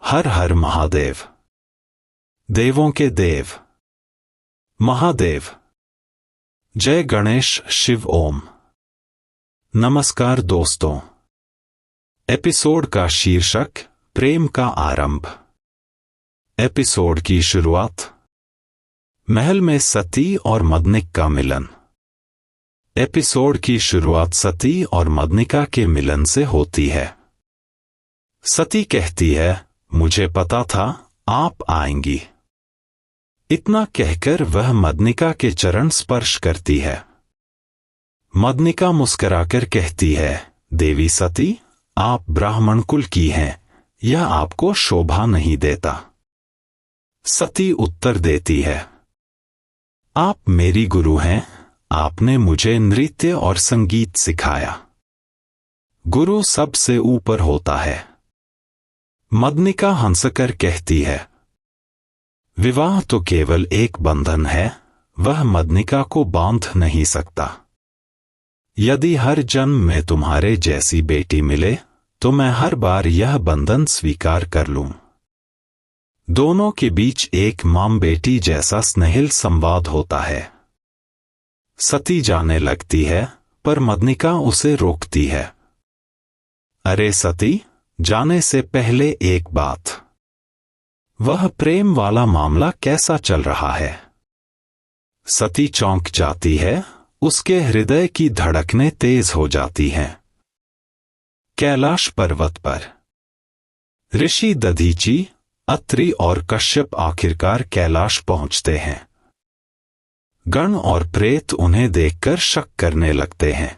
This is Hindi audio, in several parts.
हर हर महादेव। देवों के देव महादेव। जय गणेश शिव ओम। नमस्कार दोस्तों। एपिसोड का शीर्षक प्रेम का आरंभ। एपिसोड की शुरुआत महल में सती और मदनिक का मिलन। एपिसोड की शुरुआत सती और मदनिका के मिलन से होती है। सती कहती है, मुझे पता था आप आएंगी। इतना कहकर वह मदनिका के चरण स्पर्श करती है। मदनिका मुस्कुराकर कहती है, देवी सती, आप ब्राह्मण कुल की हैं, यह आपको शोभा नहीं देता। सती उत्तर देती है, आप मेरी गुरु हैं, आपने मुझे नृत्य और संगीत सिखाया। गुरु सबसे ऊपर होता है। मदनिका हंसकर कहती है, विवाह तो केवल एक बंधन है, वह मदनिका को बांध नहीं सकता। यदि हर जन्म में तुम्हारे जैसी बेटी मिले तो मैं हर बार यह बंधन स्वीकार कर लूं। दोनों के बीच एक मां बेटी जैसा स्नेहिल संवाद होता है। सती जाने लगती है, पर मदनिका उसे रोकती है। अरे सती, जाने से पहले एक बात, वह प्रेम वाला मामला कैसा चल रहा है? सती चौंक जाती है, उसके हृदय की धड़कनें तेज हो जाती हैं। कैलाश पर्वत पर ऋषि दधीची, अत्रि और कश्यप आखिरकार कैलाश पहुंचते हैं। गण और प्रेत उन्हें देखकर शक करने लगते हैं।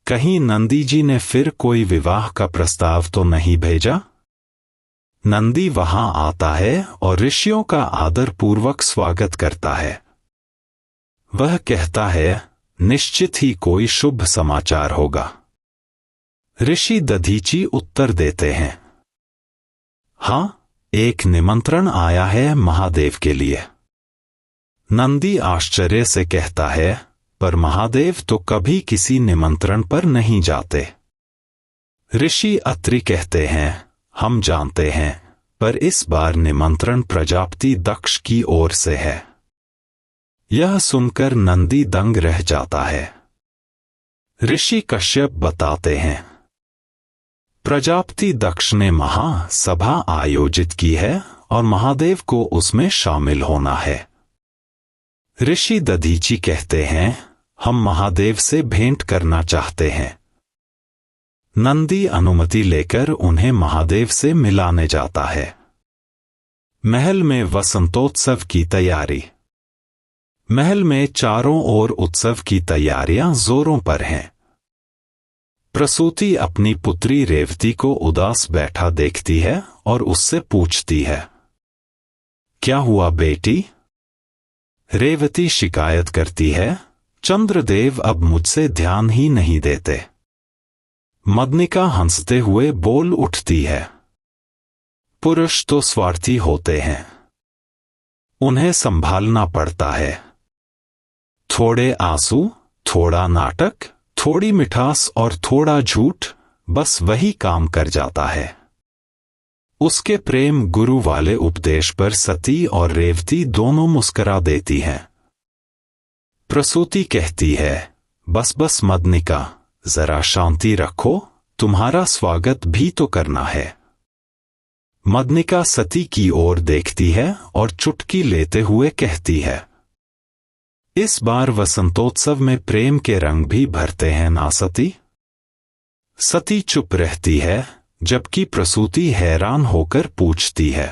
कहीं नंदी जी ने फिर कोई विवाह का प्रस्ताव तो नहीं भेजा? नंदी वहां आता है और ऋषियों का आदर पूर्वक स्वागत करता है। वह कहता है, निश्चित ही कोई शुभ समाचार होगा। ऋषि दधीची उत्तर देते हैं, हां, एक निमंत्रण आया है महादेव के लिए। नंदी आश्चर्य से कहता है, पर महादेव तो कभी किसी निमंत्रण पर नहीं जाते। ऋषि अत्रि कहते हैं, हम जानते हैं, पर इस बार निमंत्रण प्रजापति दक्ष की ओर से है। यह सुनकर नंदी दंग रह जाता है। ऋषि कश्यप बताते हैं, प्रजापति दक्ष ने महासभा आयोजित की है और महादेव को उसमें शामिल होना है। ऋषि दधीची कहते हैं, हम महादेव से भेंट करना चाहते हैं। नंदी अनुमति लेकर उन्हें महादेव से मिलाने जाता है। महल में वसंतोत्सव की तैयारी। महल में चारों ओर उत्सव की तैयारियां जोरों पर हैं। प्रसूति अपनी पुत्री रेवती को उदास बैठा देखती है और उससे पूछती है, क्या हुआ बेटी? रेवती शिकायत करती है, चंद्रदेव अब मुझसे ध्यान ही नहीं देते। मदनिका हंसते हुए बोल उठती है, पुरुष तो स्वार्थी होते हैं, उन्हें संभालना पड़ता है। थोड़े आंसू, थोड़ा नाटक, थोड़ी मिठास और थोड़ा झूठ, बस वही काम कर जाता है। उसके प्रेम गुरु वाले उपदेश पर सती और रेवती दोनों मुस्कुरा देती हैं। प्रसूति कहती है, बस बस मदनिका, जरा शांति रखो, तुम्हारा स्वागत भी तो करना है। मदनिका सती की ओर देखती है और चुटकी लेते हुए कहती है, इस बार वसंतोत्सव में प्रेम के रंग भी भरते हैं ना सती? सती चुप रहती है, जबकि प्रसूति हैरान होकर पूछती है,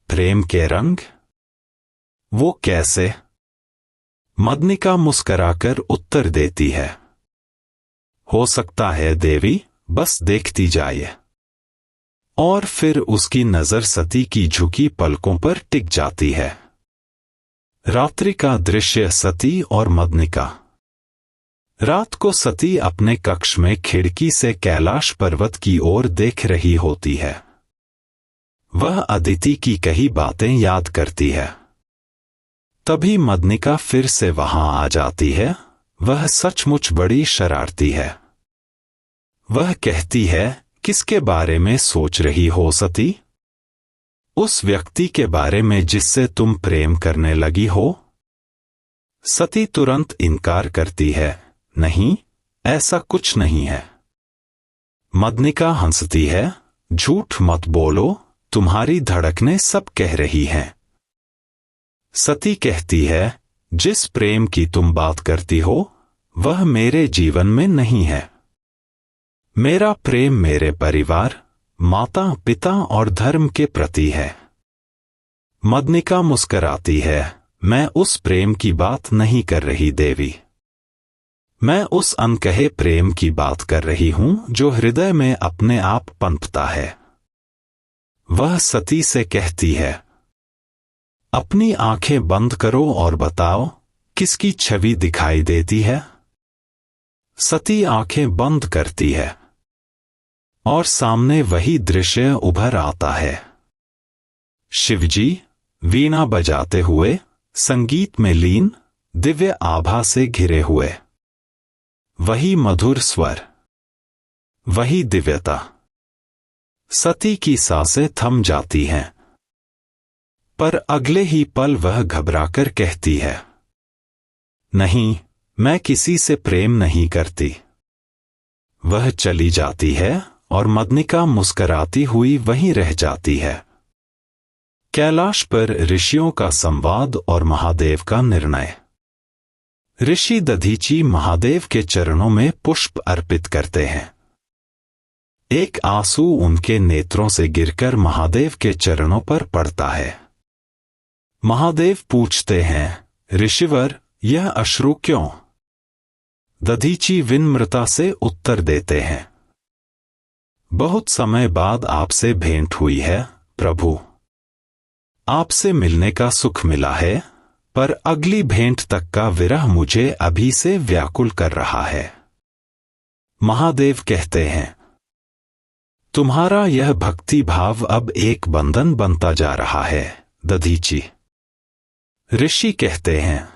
प्रेम के रंग? वो कैसे? मदनिका मुस्कुराकर उत्तर देती है, हो सकता है देवी, बस देखती जाइए। और फिर उसकी नजर सती की झुकी पलकों पर टिक जाती है। रात्रि का दृश्य सती और मदनिका। रात को सती अपने कक्ष में खिड़की से कैलाश पर्वत की ओर देख रही होती है। वह अदिति की कही बातें याद करती है। तभी मदनिका फिर से वहां आ जाती है। वह सचमुच बड़ी शरारती है। वह कहती है किसके बारे में सोच रही हो सती? उस व्यक्ति के बारे में जिससे तुम प्रेम करने लगी हो। सती तुरंत इनकार करती है, नहीं, ऐसा कुछ नहीं है। मदनिका हंसती है, झूठ मत बोलो, तुम्हारी धड़कनें सब कह रही हैं। सती कहती है, जिस प्रेम की तुम बात करती हो वह मेरे जीवन में नहीं है। मेरा प्रेम मेरे परिवार, माता पिता और धर्म के प्रति है। मदनिका मुस्कराती है, मैं उस प्रेम की बात नहीं कर रही देवी। मैं उस अनकहे प्रेम की बात कर रही हूं जो हृदय में अपने आप पनपता है। वह सती से कहती है, अपनी आंखें बंद करो और बताओ, किसकी छवि दिखाई देती है? सती आंखें बंद करती है और सामने वही दृश्य उभर आता है। शिवजी वीणा बजाते हुए, संगीत में लीन, दिव्य आभा से घिरे हुए। वही मधुर स्वर, वही दिव्यता। सती की सांसें थम जाती हैं, पर अगले ही पल वह घबराकर कहती है, नहीं, मैं किसी से प्रेम नहीं करती। वह चली जाती है और मदनिका मुस्कराती हुई वहीं रह जाती है। कैलाश पर ऋषियों का संवाद और महादेव का निर्णय। ऋषि दधीची महादेव के चरणों में पुष्प अर्पित करते हैं। एक आंसू उनके नेत्रों से गिरकर महादेव के चरणों पर पड़ता है। महादेव पूछते हैं, ऋषिवर, यह अश्रु क्यों? दधीची विनम्रता से उत्तर देते हैं, बहुत समय बाद आपसे भेंट हुई है प्रभु। आपसे मिलने का सुख मिला है, पर अगली भेंट तक का विरह मुझे अभी से व्याकुल कर रहा है। महादेव कहते हैं, तुम्हारा यह भक्ति भाव अब एक बंधन बनता जा रहा है दधीची। ऋषि कहते हैं,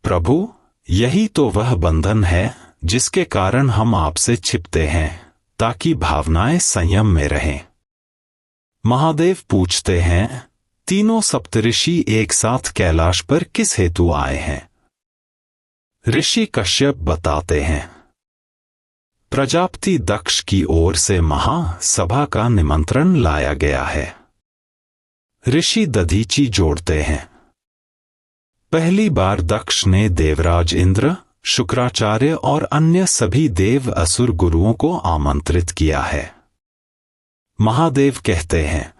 प्रभु, यही तो वह बंधन है जिसके कारण हम आपसे छिपते हैं, ताकि भावनाएं संयम में रहें। महादेव पूछते हैं, तीनों सप्तऋषि एक साथ कैलाश पर किस हेतु आए हैं? ऋषि कश्यप बताते हैं, प्रजापति दक्ष की ओर से महासभा का निमंत्रण लाया गया है। ऋषि दधीची जोड़ते हैं, पहली बार दक्ष ने देवराज इंद्र, शुक्राचार्य और अन्य सभी देव असुर गुरुओं को आमंत्रित किया है। महादेव कहते हैं,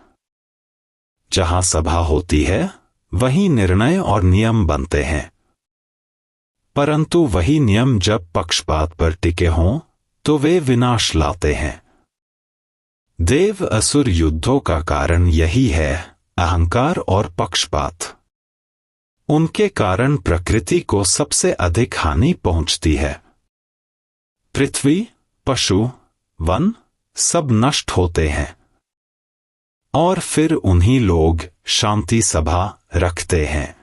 जहां सभा होती है वहीं निर्णय और नियम बनते हैं, परंतु वही नियम जब पक्षपात पर टिके हों तो वे विनाश लाते हैं। देव असुर युद्धों का कारण यही है, अहंकार और पक्षपात। उनके कारण प्रकृति को सबसे अधिक हानि पहुंचती है। पृथ्वी, पशु, वन सब नष्ट होते हैं और फिर उन्हीं लोग शांति सभा रखते हैं।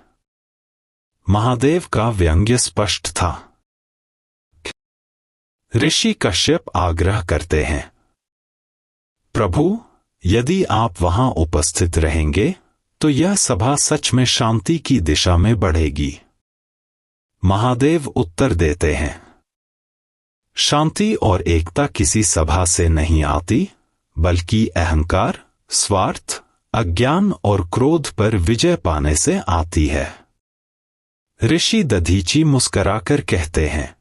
महादेव का व्यंग्य स्पष्ट था। ऋषि कश्यप आग्रह करते हैं, प्रभु, यदि आप वहां उपस्थित रहेंगे तो यह सभा सच में शांति की दिशा में बढ़ेगी। महादेव उत्तर देते हैं, शांति और एकता किसी सभा से नहीं आती, बल्कि अहंकार, स्वार्थ, अज्ञान और क्रोध पर विजय पाने से आती है। ऋषि दधीची मुस्कुराकर कहते हैं,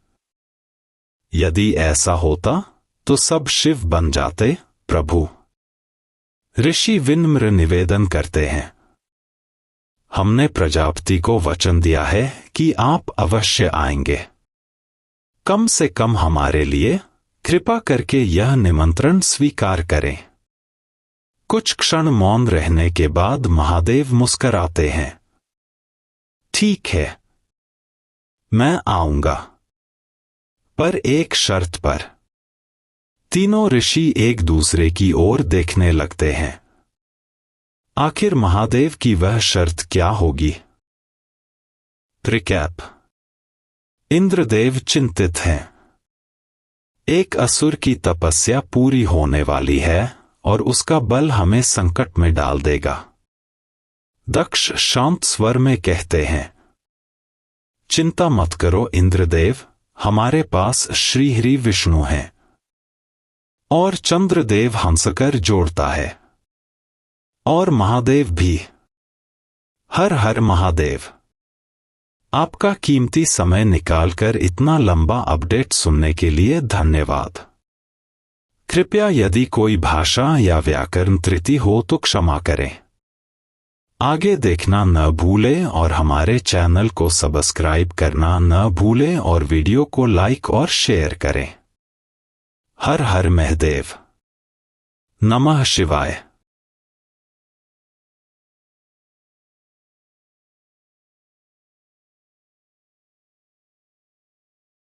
यदि ऐसा होता तो सब शिव बन जाते प्रभु। ऋषि विनम्र निवेदन करते हैं, हमने प्रजापति को वचन दिया है कि आप अवश्य आएंगे। कम से कम हमारे लिए कृपा करके यह निमंत्रण स्वीकार करें। कुछ क्षण मौन रहने के बाद महादेव मुस्कुराते हैं, ठीक है, मैं आऊंगा, पर एक शर्त पर। तीनों ऋषि एक दूसरे की ओर देखने लगते हैं। आखिर महादेव की वह शर्त क्या होगी? रिकैप। इंद्रदेव चिंतित हैं। एक असुर की तपस्या पूरी होने वाली है और उसका बल हमें संकट में डाल देगा। दक्ष शांत स्वर में कहते हैं, चिंता मत करो इंद्रदेव, हमारे पास श्रीहरि विष्णु हैं। और चंद्रदेव हंसकर जोड़ता है, और महादेव भी। हर हर महादेव। आपका कीमती समय निकालकर इतना लंबा अपडेट सुनने के लिए धन्यवाद। कृपया यदि कोई भाषा या व्याकरण त्रुटि हो तो क्षमा करें। आगे देखना न भूलें और हमारे चैनल को सब्सक्राइब करना न भूलें और वीडियो को लाइक और शेयर करें। हर हर महादेव। नमः शिवाय।